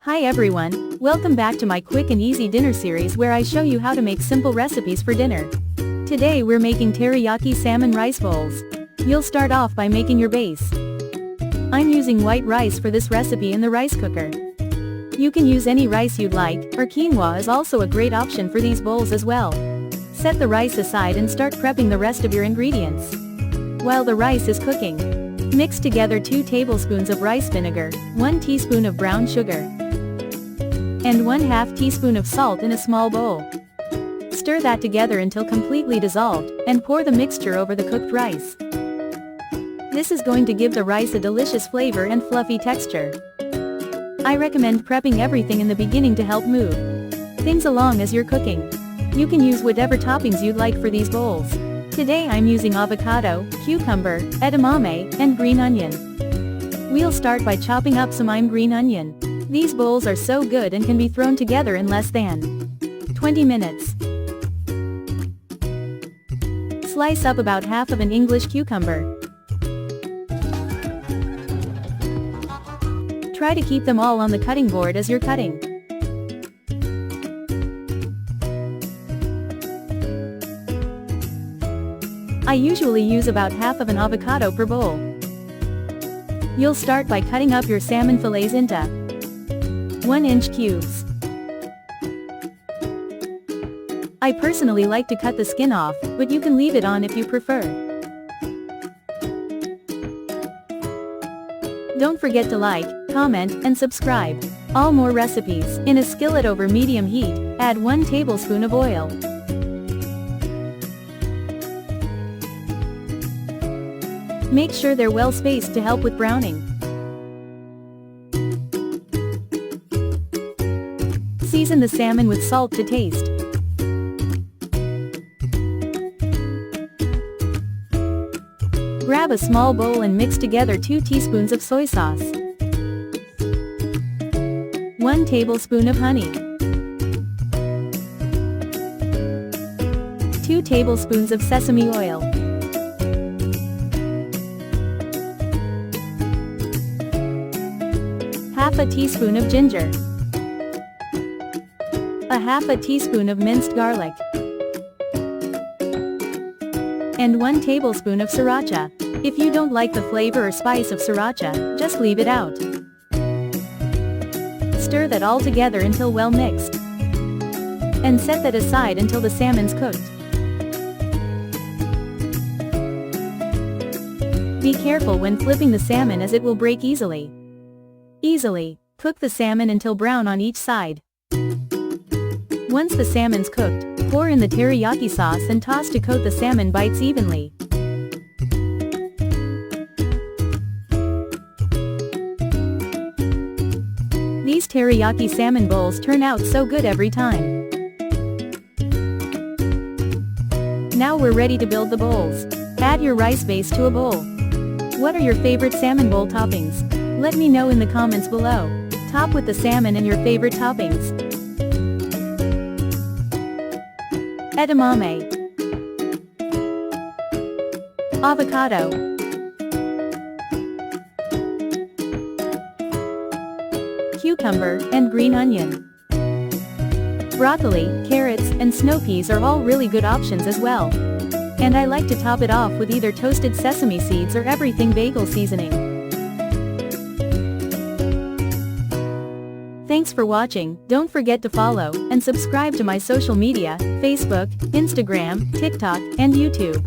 Hi everyone, welcome back to my quick and easy dinner series where I show you how to make simple recipes for dinner. Today we're making teriyaki salmon rice bowls. You'll start off by making your base. I'm using white rice for this recipe in the rice cooker. You can use any rice you'd like, or quinoa is also a great option for these bowls as well. Set the rice aside and start prepping the rest of your ingredients. While the rice is cooking, mix together 2 tablespoons of rice vinegar, 1 teaspoon of brown sugar, and 1/2 teaspoon of salt in a small bowl. Stir that together until completely dissolved, and pour the mixture over the cooked rice. This is going to give the rice a delicious flavor and fluffy texture. I recommend prepping everything in the beginning to help move things along as you're cooking. You can use whatever toppings you'd like for these bowls. Today I'm using avocado, cucumber, edamame, and green onion. We'll start by chopping up some green onion. These bowls are so good and can be thrown together in less than 20 minutes. Slice up about half of an English cucumber. Try to keep them all on the cutting board as you're cutting. I usually use about half of an avocado per bowl. You'll start by cutting up your salmon fillets into 1-inch cubes. I personally like to cut the skin off, but you can leave it on if you prefer. Don't forget to like, comment, and subscribe. All more recipes. In a skillet over medium heat, add 1 tablespoon of oil. Make sure they're well spaced to help with browning. Season the salmon with salt to taste. Grab a small bowl and mix together 2 teaspoons of soy sauce, 1 tablespoon of honey, 2 tablespoons of sesame oil, half a teaspoon of ginger, a half a teaspoon of minced garlic, and 1 tablespoon of sriracha. If you don't like the flavor or spice of sriracha, just leave it out. Stir that all together until well mixed. And set that aside until the salmon's cooked. Be careful when flipping the salmon as it will break easily. Cook the salmon until brown on each side. Once the salmon's cooked, pour in the teriyaki sauce and toss to coat the salmon bites evenly. These teriyaki salmon bowls turn out so good every time. Now we're ready to build the bowls. Add your rice base to a bowl. What are your favorite salmon bowl toppings? Let me know in the comments below. Top with the salmon and your favorite toppings. Edamame, avocado, cucumber, and green onion. Broccoli, carrots, and snow peas are all really good options as well. And I like to top it off with either toasted sesame seeds or everything bagel seasoning. Thanks for watching. Don't forget to follow and subscribe to my social media, Facebook, Instagram, TikTok, and YouTube.